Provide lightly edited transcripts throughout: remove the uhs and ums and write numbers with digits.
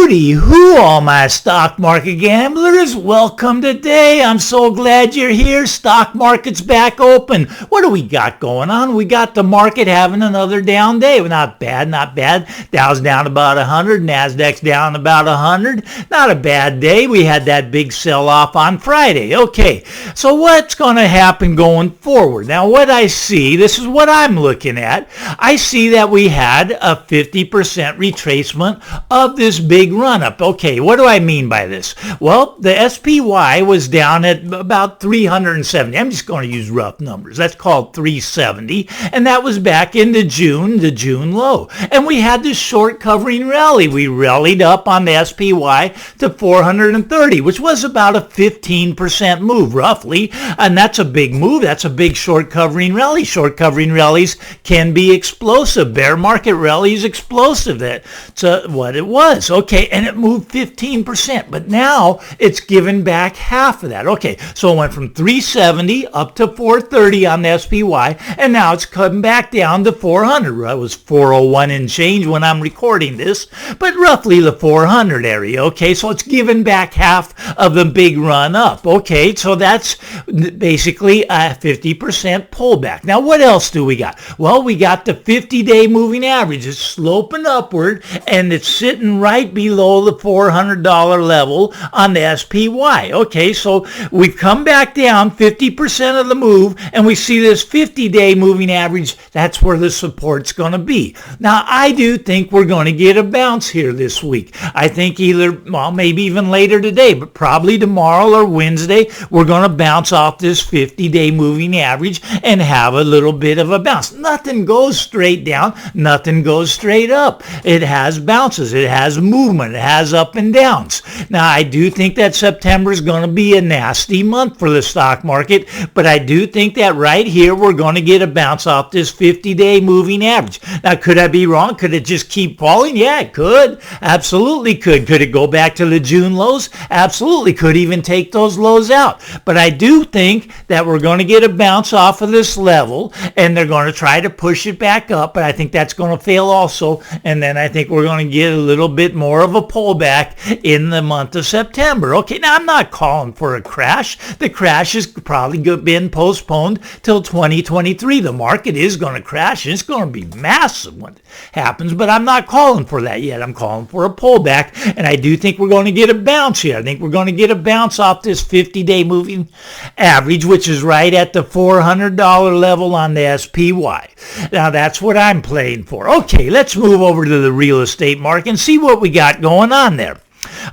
Hooty hoo, all my stock market gamblers. Welcome today. I'm so glad you're here. Stock market's back open. What do we got going on? We got the market having another down day. Well, not bad, not bad. Dow's down about 100. Nasdaq's down about 100. Not a bad day. We had that big sell-off on Friday. Okay, so what's going to happen going forward? Now, what I see, this is what I'm looking at. I see that we had a 50% retracement of this big run-up. Okay, what do I mean by this? Well, the SPY was down at about 370. I'm just going to use rough numbers. That's called 370. And that was back into June, the June low. And we had this short covering rally. We rallied up on the SPY to 430, which was about a 15% move, roughly. And that's a big move. That's a big short covering rally. Short covering rallies can be explosive. Bear market rallies explosive. That's what it was. Okay, and it moved 15%, but now it's given back half of that. Okay, so it went from 370 up to 430 on the SPY, and now it's coming back down to 400. It was 401 and change when I'm recording this, but roughly the 400 area. Okay, so it's given back half of the big run up. Okay, so that's basically a 50% pullback. Now, what else do we got? Well, we got the 50-day moving average. It's sloping upward, and it's sitting right below the $400 level on the SPY. Okay, so we've come back down 50% of the move, and we see this 50-day moving average. That's where the support's going to be. Now, I do think we're going to get a bounce here this week. I think either, well, maybe even later today, but probably tomorrow or Wednesday, we're going to bounce off this 50-day moving average and have a little bit of a bounce. Nothing goes straight down. Nothing goes straight up. It has bounces. It has movement. It has up and downs. Now, I do think that September is going to be a nasty month for the stock market, but I do think that right here we're going to get a bounce off this 50-day moving average. Now, could I be wrong? Could it just keep falling? Yeah, it could. Absolutely could. Could it go back to the June lows? Absolutely. Could even take those lows out. But I do think that we're going to get a bounce off of this level, and they're going to try to push it back up, but I think that's going to fail also, and then I think we're going to get a little bit more of a pullback in the month of September. Okay, now I'm not calling for a crash. The crash has probably been postponed till 2023. The market is going to crash, and it's going to be massive when it happens, but I'm not calling for that yet. I'm calling for a pullback, and I do think we're going to get a bounce here. I think we're going to get a bounce off this 50-day moving average, which is right at the $400 level on the SPY. Now, that's what I'm playing for. Okay, let's move over to the real estate market and see what we got going on there.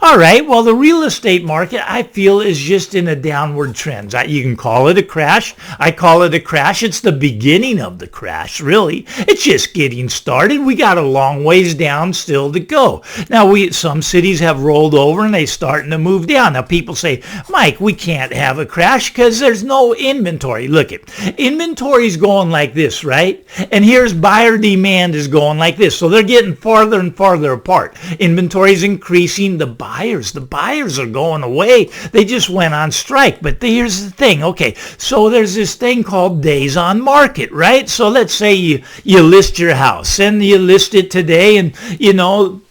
All right, well, the real estate market, I feel, is just in a downward trend. You can call it a crash. I call it a crash. It's the beginning of the crash, really. It's just getting started. We got a long ways down still to go. Now, some cities have rolled over and they're starting to move down. Now, people say, Mike, we can't have a crash because there's no inventory. Look, inventory's going like this, right? And here's buyer demand is going like this. So they're getting farther and farther apart. Inventory's increasing. The buyers are going away. They just went on strike. But here's the thing. Okay, so there's this thing called days on market, right? So let's say you list your house and you list it today, and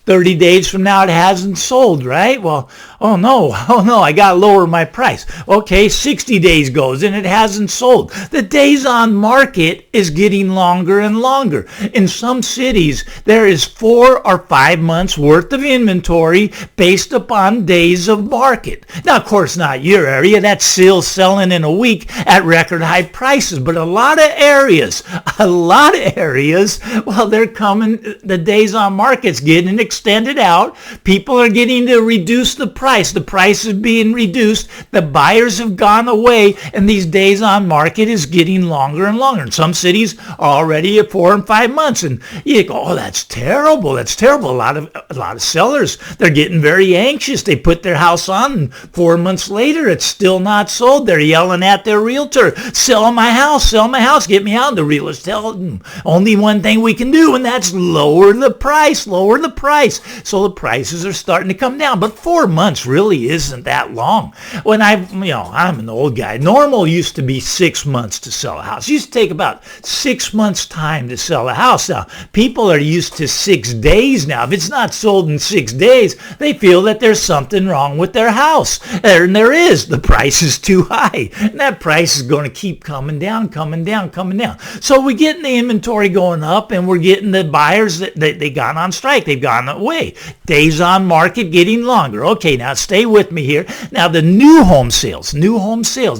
30 days from now it hasn't sold, right? Well, oh no, I got to lower my price. Okay, 60 days goes and it hasn't sold. The days on market is getting longer and longer. In some cities, there is 4 or 5 months worth of inventory based upon days of market. Now, of course, not your area. That's still selling in a week at record high prices. But a lot of areas, well, they're coming, the days on market's getting extended out. People are getting to reduce the price. The price is being reduced. The buyers have gone away, and these days on market is getting longer and longer. And some cities are already at 4 and 5 months, and you go, oh, that's terrible. That's terrible. A lot of sellers, they're getting very anxious. They put their house on, and 4 months later, it's still not sold. They're yelling at their realtor, sell my house, get me out. The realtor's telling them only one thing we can do, and that's lower the price. price. So the prices are starting to come down. But 4 months really isn't that long. When I'm an old guy. Normal used to be 6 months to sell a house. It used to take about 6 months time to sell a house. Now, people are used to 6 days now. If it's not sold in 6 days, they feel that there's something wrong with their house. And there is. The price is too high. And that price is going to keep coming down, coming down, coming down. So we're getting the inventory going up, and we're getting the buyers that they gone on strike. They've gone away. Days on market getting longer. Okay, now stay with me here. Now the new home sales,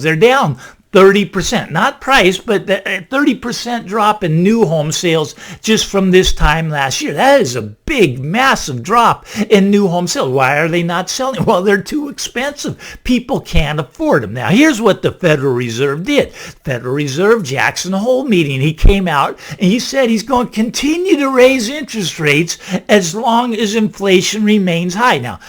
they're down 30%, not price, but a 30% drop in new home sales just from this time last year. That is a big, massive drop in new home sales. Why are they not selling? Well, they're too expensive. People can't afford them. Now, here's what the Federal Reserve did. Federal Reserve, Jackson Hole meeting, he came out and he said he's going to continue to raise interest rates as long as inflation remains high. Now,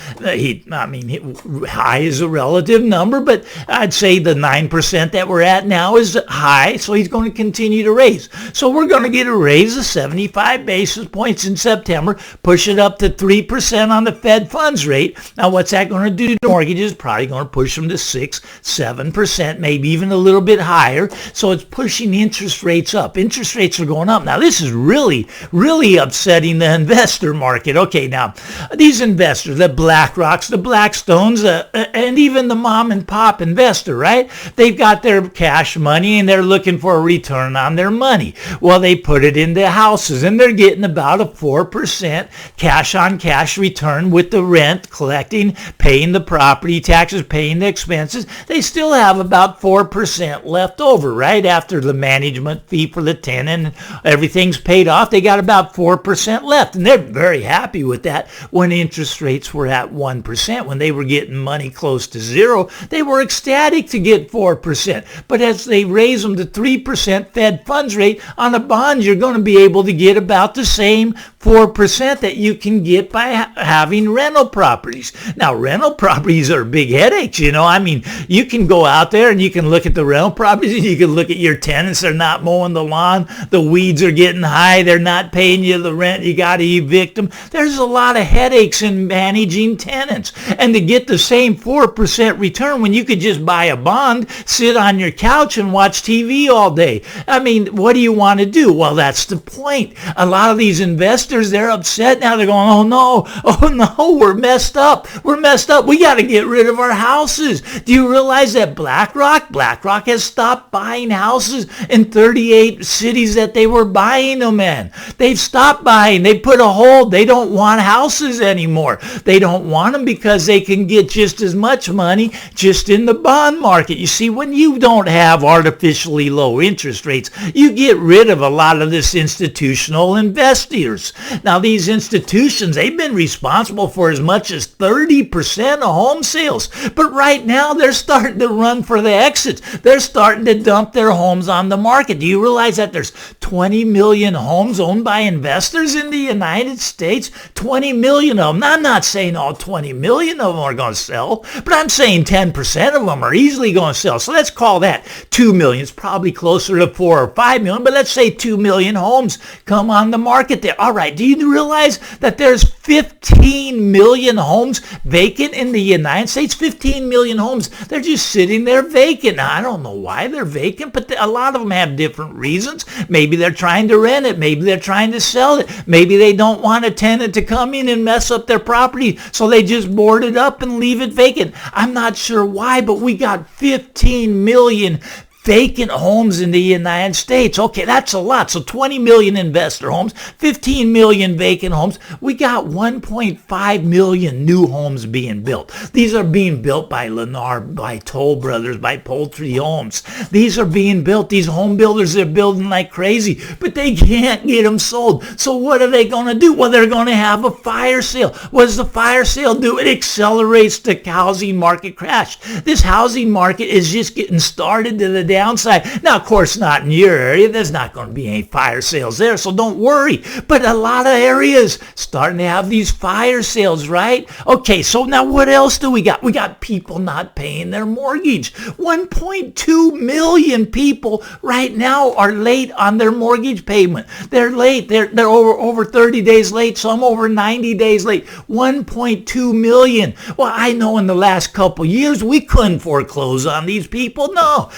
high is a relative number, but I'd say the 9% that we're at now is high, so he's going to continue to raise. So we're going to get a raise of 75 basis points in September, push it up to 3% on the Fed funds rate. Now, what's that going to do to mortgages? Probably going to push them to 6, 7%, maybe even a little bit higher. So it's pushing interest rates up. Interest rates are going up. Now, this is really, really upsetting the investor market. Okay, now, these investors, the BlackRocks, the Blackstones, and even the mom and pop investor, right? They've got their cash money and they're looking for a return on their money. Well, they put it into houses and they're getting about a 4% cash on cash return with the rent, collecting, paying the property taxes, paying the expenses. They still have about 4% left over, right? After the management fee for the tenant and everything's paid off, they got about 4% left. And they're very happy with that. When interest rates were at 1%, when they were getting money close to zero, they were ecstatic to get 4%. But as they raise them to 3% Fed funds rate on a bond, you're going to be able to get about the same 4% that you can get by having rental properties. Now, rental properties are big headaches, you can go out there and you can look at the rental properties and you can look at your tenants. They're not mowing the lawn. The weeds are getting high. They're not paying you the rent. You got to evict them. There's a lot of headaches in managing tenants. And to get the same 4% return when you could just buy a bond, sit on your couch and watch TV all day. What do you want to do? Well, that's the point. A lot of these investors, they're upset now. They're going, oh no, we're messed up. We got to get rid of our houses. Do you realize that BlackRock has stopped buying houses in 38 cities that they were buying them in? They've stopped buying. They put a hold. They don't want houses anymore. They don't want them because they can get just as much money just in the bond market. You see, when you don't have artificially low interest rates, you get rid of a lot of this institutional investors. Now, these institutions, they've been responsible for as much as 30% of home sales. But right now, they're starting to run for the exits. They're starting to dump their homes on the market. Do you realize that there's 20 million homes owned by investors in the United States? 20 million of them. Now, I'm not saying all 20 million of them are going to sell, but I'm saying 10% of them are easily going to sell. So let's call that 2 million. It's probably closer to 4 or 5 million, but let's say 2 million homes come on the market there. All right, do you realize that there's 15 million homes vacant in the United States? 15 million homes, they're just sitting there vacant. Now, I don't know why they're vacant, but a lot of them have different reasons. Maybe they're trying to rent it. Maybe they're trying to sell it. Maybe they don't want a tenant to come in and mess up their property, so they just board it up and leave it vacant. I'm not sure why, but we got 15 million vacant homes in the United States. Okay, that's a lot. So 20 million investor homes, 15 million vacant homes. We got 1.5 million new homes being built. These are being built by Lennar, by Toll Brothers, by Poultry Homes. These are being built. These home builders are building like crazy, but they can't get them sold. So what are they going to do? Well, they're going to have a fire sale. What does the fire sale do? It accelerates the housing market crash. This housing market is just getting started to the downside. Now, of course, not in your area. There's not going to be any fire sales there, so don't worry. But a lot of areas starting to have these fire sales, right? Okay, so now what else do we got? We got people not paying their mortgage. 1.2 million people right now are late on their mortgage payment. They're late. They're over 30 days late, some over 90 days late. 1.2 million. Well, I know in the last couple years we couldn't foreclose on these people. No,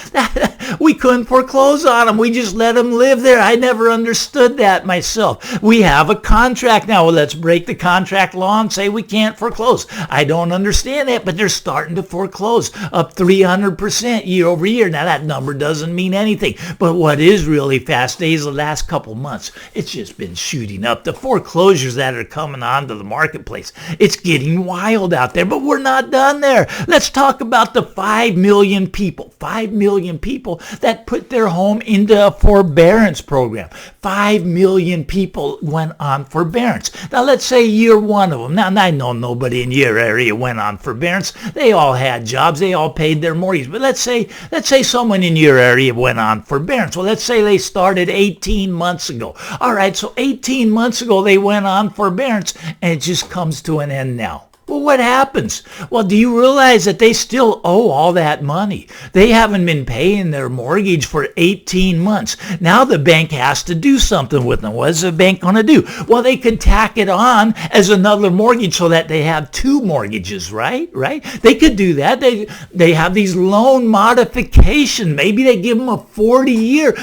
we couldn't foreclose on them. We just let them live there. I never understood that myself. We have a contract now. Well, let's break the contract law and say we can't foreclose. I don't understand that, but they're starting to foreclose up 300% year over year. Now, that number doesn't mean anything, but what is really fast is the last couple months, it's just been shooting up. The foreclosures that are coming onto the marketplace, it's getting wild out there, but we're not done there. Let's talk about the 5 million people that put their home into a forbearance program. 5 million people went on forbearance. Now, let's say you're one of them. Now, I know nobody in your area went on forbearance. They all had jobs. They all paid their mortgage. But let's say someone in your area went on forbearance. Well, let's say they started 18 months ago. All right, so 18 months ago they went on forbearance, and it just comes to an end now. Well, what happens? Well, do you realize that they still owe all that money? They haven't been paying their mortgage for 18 months. Now the bank has to do something with them. What is the bank going to do? Well, they could tack it on as another mortgage so that they have two mortgages, right? They could do that. They have these loan modification. Maybe they give them a 40-year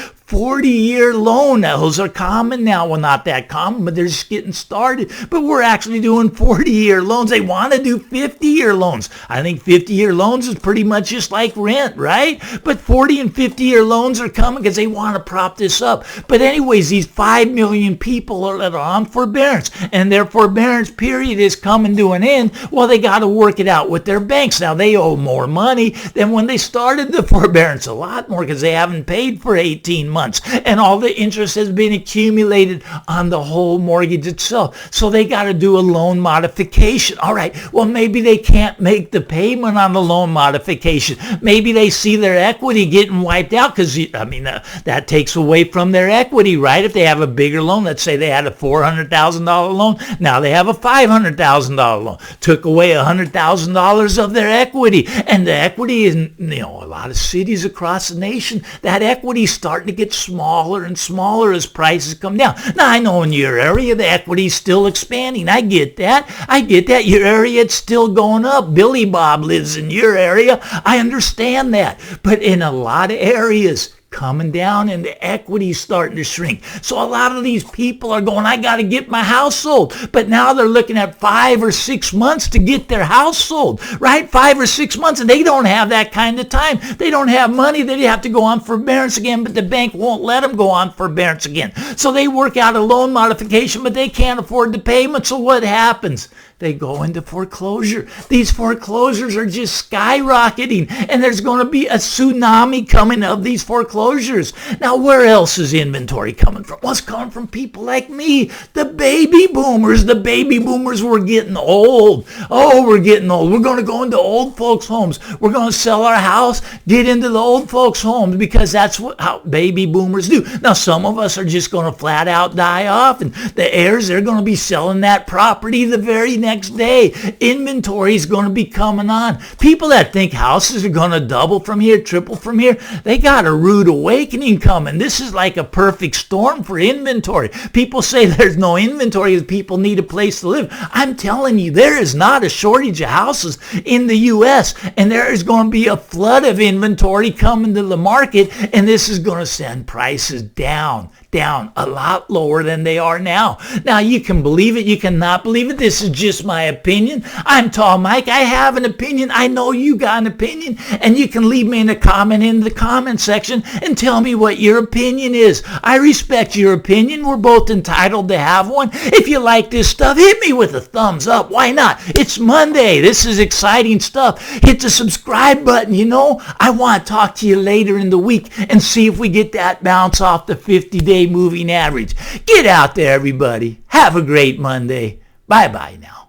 loan. Now, those are common now. Well, not that common, but they're just getting started. But we're actually doing 40-year loans. They want to do 50-year loans. I think 50-year loans is pretty much just like rent, right? But 40 and 50-year loans are coming because they want to prop this up. But anyways, these 5 million people that are on forbearance, and their forbearance period is coming to an end. Well, they got to work it out with their banks. Now, they owe more money than when they started the forbearance, a lot more, because they haven't paid for 18 months, and all the interest has been accumulated on the whole mortgage itself. So they got to do a loan modification. All right, well, maybe they can't make the payment on the loan modification. Maybe they see their equity getting wiped out because, that takes away from their equity, right? If they have a bigger loan, let's say they had a $400,000 loan, now they have a $500,000 loan. Took away $100,000 of their equity, and the equity is, a lot of cities across the nation, that equity is starting to get smaller and smaller as prices come down. Now, I know in your area, the equity is still expanding. I get that. Your area, it's still going up. Billy Bob lives in your area. I understand that. But in a lot of areas, coming down and the equity starting to shrink. So a lot of these people are going, I got to get my house sold. But now they're looking at 5 or 6 months to get their house sold, right? 5 or 6 months, and they don't have that kind of time. They don't have money. They have to go on forbearance again, but the bank won't let them go on forbearance again. So they work out a loan modification, but they can't afford the payment. So what happens? They go into foreclosure. These foreclosures are just skyrocketing, and there's going to be a tsunami coming of these foreclosures. Now, where else is inventory coming from? Well, it's coming from people like me, the baby boomers. The baby boomers were getting old. Oh, we're getting old. We're going to go into old folks' homes. We're going to sell our house, get into the old folks' homes, because that's how baby boomers do. Now, some of us are just going to flat out die off, and the heirs, they're going to be selling that property the very next day. Inventory is going to be coming on. People that think houses are going to double from here, triple from here, they got a rude awakening coming. This is like a perfect storm for inventory. People say there's no inventory because people need a place to live. I'm telling you, there is not a shortage of houses in the U.S., and there is going to be a flood of inventory coming to the market, and this is going to send prices down a lot lower than they are now. Now, you can believe it, you cannot believe it. This is just my opinion. I'm Tall Mike. I have an opinion. I know you got an opinion, and you can leave me in the comment section and tell me what your opinion is. I respect your opinion. We're both entitled to have one. If you like this stuff, hit me with a thumbs up. Why not? It's Monday. This is exciting stuff. Hit the subscribe button. I want to talk to you later in the week and see if we get that bounce off the 50-day moving average. Get out there, everybody. Have a great Monday. Bye-bye now.